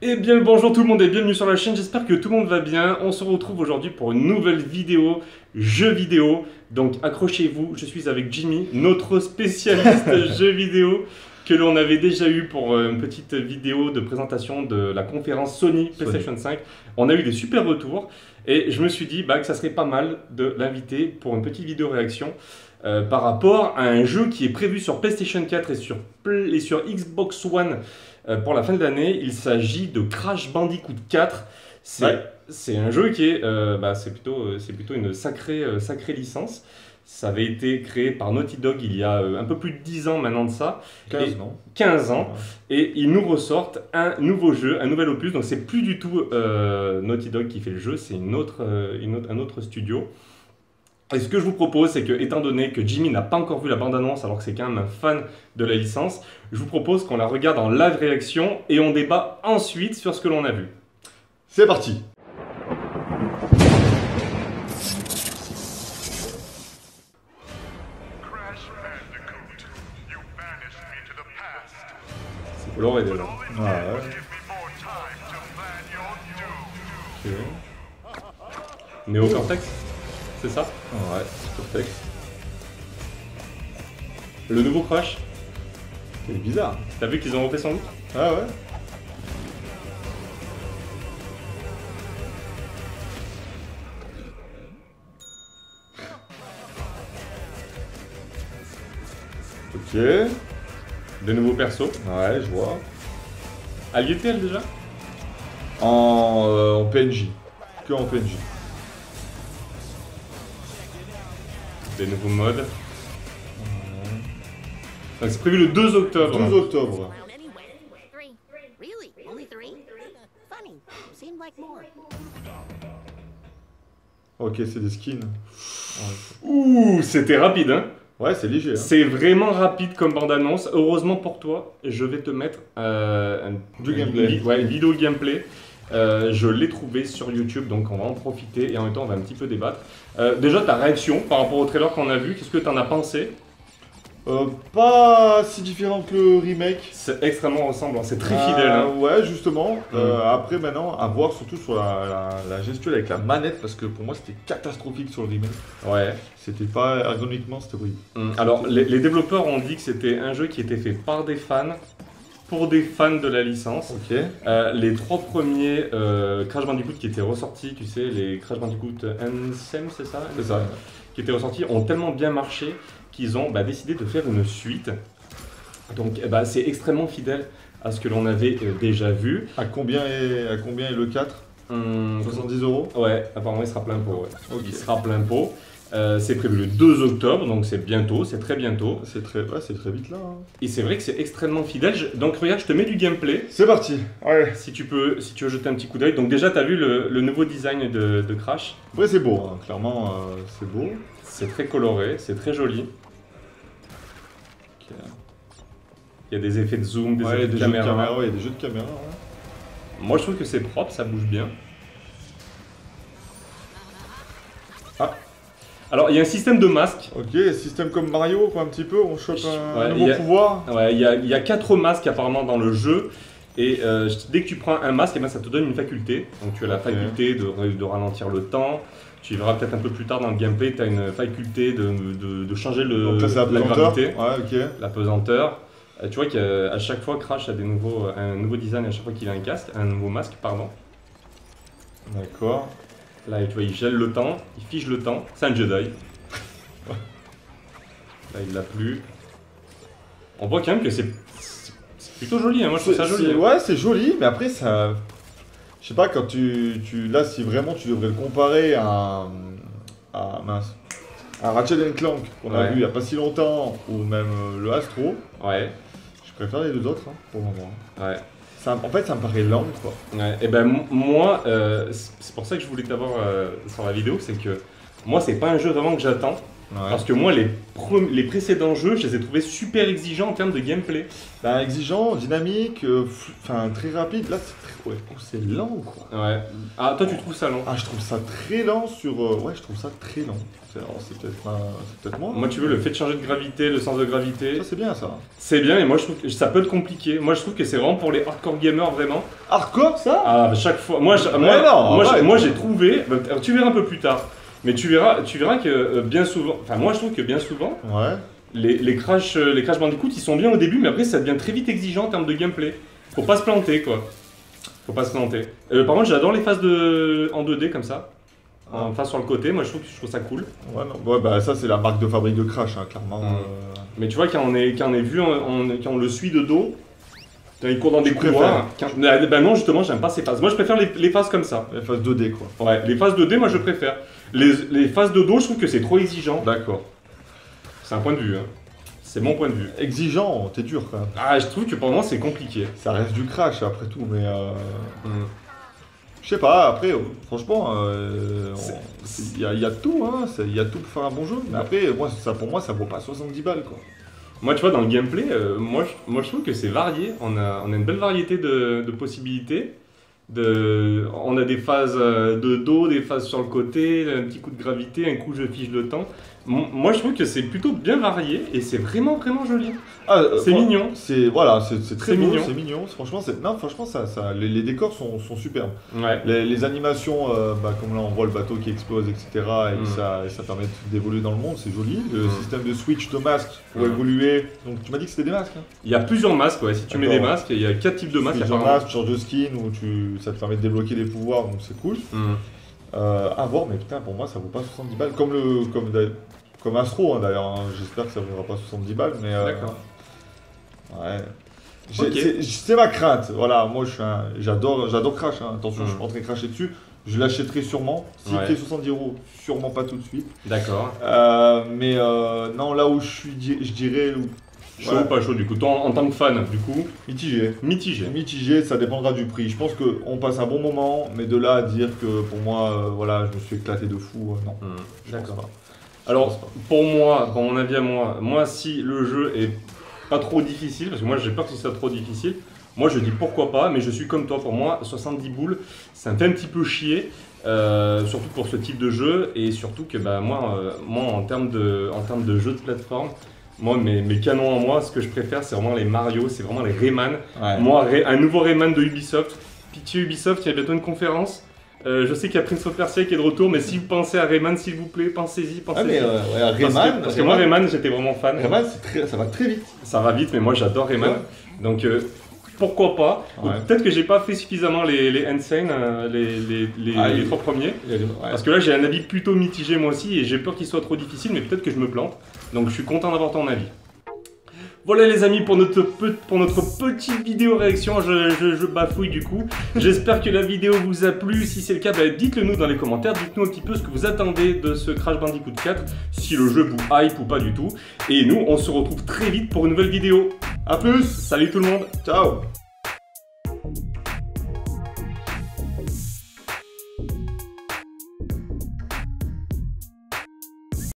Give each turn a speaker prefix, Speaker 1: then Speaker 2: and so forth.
Speaker 1: Eh bien le bonjour tout le monde et bienvenue sur la chaîne, j'espère que tout le monde va bien. On se retrouve aujourd'hui pour une nouvelle vidéo, jeux vidéo. Donc accrochez-vous, je suis avec Jimmy, notre spécialiste jeux vidéo que l'on avait déjà eu pour une petite vidéo de présentation de la conférence Sony PlayStation 5. On a eu des super retours et je me suis dit que ça serait pas mal de l'inviter pour une petite vidéo réaction. Par rapport à un jeu qui est prévu sur PlayStation 4 et sur Xbox One pour la fin de l'année. Il s'agit de Crash Bandicoot 4. C'est un jeu qui est, c'est plutôt une sacrée licence. Ça avait été créé par Naughty Dog il y a un peu plus de 10 ans maintenant de ça.
Speaker 2: 15 ans.
Speaker 1: 15 ans. Ouais. Et ils nous ressortent un nouveau jeu, un nouvel opus. Donc c'est plus du tout Naughty Dog qui fait le jeu, c'est un autre studio. Et ce que je vous propose, c'est que, étant donné que Jimmy n'a pas encore vu la bande-annonce, alors que c'est quand même un fan de la licence, je vous propose qu'on la regarde en live réaction et on débat ensuite sur ce que l'on a vu.
Speaker 2: C'est parti.
Speaker 1: C'est coloré déjà.
Speaker 2: Ah ouais.
Speaker 1: Ok. Neo Cortex, c'est ça?
Speaker 2: Ouais, Cortex.
Speaker 1: Le nouveau Crash?
Speaker 2: C'est bizarre.
Speaker 1: T'as vu qu'ils ont refait son look?
Speaker 2: Ah ouais. Ok.
Speaker 1: Des nouveaux persos.
Speaker 2: Ouais, je vois.
Speaker 1: Elle y était elle déjà?
Speaker 2: En PNJ. Que en PNJ.
Speaker 1: Des nouveaux modes. Donc c'est prévu le 2 octobre.
Speaker 2: 12 octobre. Ok, c'est des skins.
Speaker 1: Ouh, c'était rapide hein.
Speaker 2: Ouais, c'est léger. Hein.
Speaker 1: C'est vraiment rapide comme bande-annonce. Heureusement pour toi, je vais te mettre
Speaker 2: du gameplay.
Speaker 1: Une vidéo gameplay. Je l'ai trouvé sur YouTube, donc on va en profiter et en même temps on va un petit peu débattre. Déjà ta réaction par rapport au trailer qu'on a vu, qu'est-ce que tu en as pensé?
Speaker 2: Pas si différent que le remake.
Speaker 1: C'est extrêmement ressemblant, c'est très fidèle. Hein.
Speaker 2: Ouais, justement. Après, maintenant, à voir surtout sur la gestuelle avec la manette, parce que pour moi, c'était catastrophique sur le remake.
Speaker 1: Ouais.
Speaker 2: C'était pas ergonomiquement, c'était horrible.
Speaker 1: Alors, les développeurs ont dit que c'était un jeu qui était fait par des fans, pour des fans de la licence.
Speaker 2: Ok.
Speaker 1: Les 3 premiers Crash Bandicoot qui étaient ressortis, tu sais, les Crash Bandicoot N.C.M., c'est ça?
Speaker 2: C'est ça.
Speaker 1: Qui étaient ressortis, ont tellement bien marché qu'ils ont décidé de faire une suite. Donc c'est extrêmement fidèle à ce que l'on avait déjà vu.
Speaker 2: À combien est le 4 70 €?
Speaker 1: Ouais, apparemment il sera plein pot. Ouais.
Speaker 2: Okay.
Speaker 1: Il sera plein pot. C'est prévu le 2 octobre, donc c'est bientôt, c'est très bientôt.
Speaker 2: C'est très vite là. Hein.
Speaker 1: Et c'est vrai que c'est extrêmement fidèle. Donc regarde, je te mets du gameplay.
Speaker 2: C'est parti. Ouais.
Speaker 1: Si tu veux jeter un petit coup d'œil. Donc déjà, tu as vu le nouveau design de Crash.
Speaker 2: Ouais, c'est beau, hein. Clairement, c'est beau.
Speaker 1: C'est très coloré, c'est très joli. Okay. Il y a des effets de zoom, des effets de caméra.
Speaker 2: Ouais, il y a des jeux de caméra. Ouais.
Speaker 1: Moi, je trouve que c'est propre, ça bouge bien. Ah. Alors, il y a un système de masques.
Speaker 2: Ok, système comme Mario, quoi, un petit peu. On chope un nouveau pouvoir.
Speaker 1: Ouais, il y a 4 masques apparemment dans le jeu. Et dès que tu prends un masque, ça te donne une faculté. Donc, tu as la faculté de ralentir le temps. Tu verras peut-être un peu plus tard dans le gameplay, tu as une faculté de changer
Speaker 2: donc là, la
Speaker 1: gravité,
Speaker 2: ouais,
Speaker 1: la pesanteur. Tu vois qu'à chaque fois, Crash a un nouveau design à chaque fois qu'il a un nouveau masque, pardon.
Speaker 2: D'accord.
Speaker 1: Là, tu vois, il gèle le temps, il fige le temps. C'est un Jedi. Là, il l'a plus. On voit quand même que c'est plutôt joli, hein. Moi je trouve ça joli.
Speaker 2: Ouais, c'est joli, mais après, ça... Je sais pas, quand là, si vraiment tu devrais le comparer à Ratchet & Clank qu'on a vu il y a pas si longtemps, ou même le Astro, je préfère les deux autres pour le moment.
Speaker 1: Ouais.
Speaker 2: En fait, ça me paraît lent, quoi.
Speaker 1: Ouais, et moi, c'est pour ça que je voulais t'avoir sur la vidéo, c'est que moi, c'est pas un jeu vraiment que j'attends. Parce que moi, les précédents jeux, je les ai trouvés super exigeants en termes de gameplay.
Speaker 2: Bah, exigeant, dynamique, enfin très rapide. Là, c'est lent quoi.
Speaker 1: Ouais. Ah, toi, tu trouves ça lent?
Speaker 2: Ah, je trouve ça très lent sur. Ouais, je trouve ça très lent. C'est peut-être moi.
Speaker 1: Moi, tu veux, le fait de changer de gravité, le sens de gravité.
Speaker 2: Ça, c'est bien ça.
Speaker 1: C'est bien, et moi, je trouve que ça peut être compliqué. Moi, je trouve que c'est vraiment pour les hardcore gamers, vraiment.
Speaker 2: Hardcore ça?
Speaker 1: Ah, chaque fois. Moi, j'ai trouvé. Tu verras un peu plus tard. Mais tu verras que bien souvent. Enfin, moi, je trouve que bien souvent.
Speaker 2: Ouais.
Speaker 1: Les Crash Bandicoot, ils sont bien au début, mais après, ça devient très vite exigeant en termes de gameplay. Faut pas se planter, quoi. Faut pas se planter. Par contre, j'adore les phases en 2D comme ça. En face sur le côté, moi je trouve ça cool.
Speaker 2: Ouais, non. Ouais, bah ça c'est la marque de fabrique de Crash, hein, clairement.
Speaker 1: Mais tu vois, quand on le suit de dos, quand il court dans des couloirs. Bah non, justement, j'aime pas ces phases. Moi je préfère les phases comme ça.
Speaker 2: Les phases 2D quoi.
Speaker 1: Ouais, les phases 2D, moi je préfère. Les phases de dos, je trouve que c'est trop exigeant.
Speaker 2: D'accord.
Speaker 1: C'est un point de vue, hein. C'est mon point de vue.
Speaker 2: Exigeant, t'es dur quand même.
Speaker 1: Ah, je trouve que pour moi c'est compliqué.
Speaker 2: Ça reste du Crash après tout, mais. Je sais pas, après, franchement, il y a tout, hein, il y a tout pour faire un bon jeu. Mais après, pour moi, ça vaut pas 70 balles, quoi.
Speaker 1: Moi, tu vois, dans le gameplay, moi, je trouve que c'est varié. On a une belle variété de possibilités. On a des phases de dos, des phases sur le côté, un petit coup de gravité, un coup je fige le temps. Moi, je trouve que c'est plutôt bien varié et c'est vraiment, vraiment joli. C'est mignon.
Speaker 2: C'est très beau, c'est mignon. Franchement, les décors sont superbes.
Speaker 1: Ouais.
Speaker 2: Les animations, comme là on voit le bateau qui explose, etc. Et ça permet d'évoluer dans le monde, c'est joli. Le système de switch de masques pour évoluer. Donc tu m'as dit que c'était des masques, hein?
Speaker 1: Il y a plusieurs masques, ouais. Si tu mets des masques, il y a 4 types de masques.
Speaker 2: Plusieurs masques, tu changes de skin ou ça te permet de débloquer des pouvoirs, donc c'est cool. À voir, mais putain, pour moi ça vaut pas 70 balles. Comme Astro, hein, d'ailleurs. Hein. J'espère que ça vaudra pas 70 balles, mais.
Speaker 1: D'accord.
Speaker 2: Ouais. C'est ma crainte. Voilà, moi j'adore Crash. Hein. Attention, je suis pas en train de cracher dessus. Je l'achèterai sûrement. S'il fait 70 €, sûrement pas tout de suite.
Speaker 1: D'accord.
Speaker 2: Mais non, là où je dirais.
Speaker 1: Chaud ou pas chaud du coup? Toi, en tant que fan, du coup?
Speaker 2: Mitigé.
Speaker 1: Mitigé,
Speaker 2: ça dépendra du prix. Je pense qu'on passe un bon moment, mais de là à dire que pour moi, je me suis éclaté de fou, non.
Speaker 1: D'accord. Alors, pour mon avis à moi, si le jeu est pas trop difficile, parce que moi j'ai peur que ce soit trop difficile, moi je dis pourquoi pas, mais je suis comme toi, pour moi 70 boules, ça me fait un petit peu chier, surtout pour ce type de jeu, et surtout que moi en termes de jeux de plateforme, moi mes canons en moi, ce que je préfère c'est vraiment les Mario, c'est vraiment les Rayman. Ouais. Moi, un nouveau Rayman de Ubisoft, pitié Ubisoft, il y a bientôt une conférence. Je sais qu'il y a Prince of Persia qui est de retour, mais si vous pensez à Rayman, s'il vous plaît, pensez-y.
Speaker 2: Rayman,
Speaker 1: parce que moi, Rayman, j'étais vraiment fan.
Speaker 2: Rayman, ça va très vite.
Speaker 1: Ça va vite, mais moi, j'adore Rayman. Ouais. Donc, pourquoi pas. Ouais. Peut-être que j'ai pas fait suffisamment les Insane, les 3 premiers. Parce que là, j'ai un avis plutôt mitigé, moi aussi, et j'ai peur qu'il soit trop difficile, mais peut-être que je me plante. Donc, je suis content d'avoir ton avis. Voilà les amis pour notre petite vidéo réaction, je bafouille du coup. J'espère que la vidéo vous a plu, si c'est le cas, dites-le nous dans les commentaires, dites-nous un petit peu ce que vous attendez de ce Crash Bandicoot 4, si le jeu vous hype ou pas du tout. Et nous, on se retrouve très vite pour une nouvelle vidéo. A plus, salut tout le monde,
Speaker 2: ciao.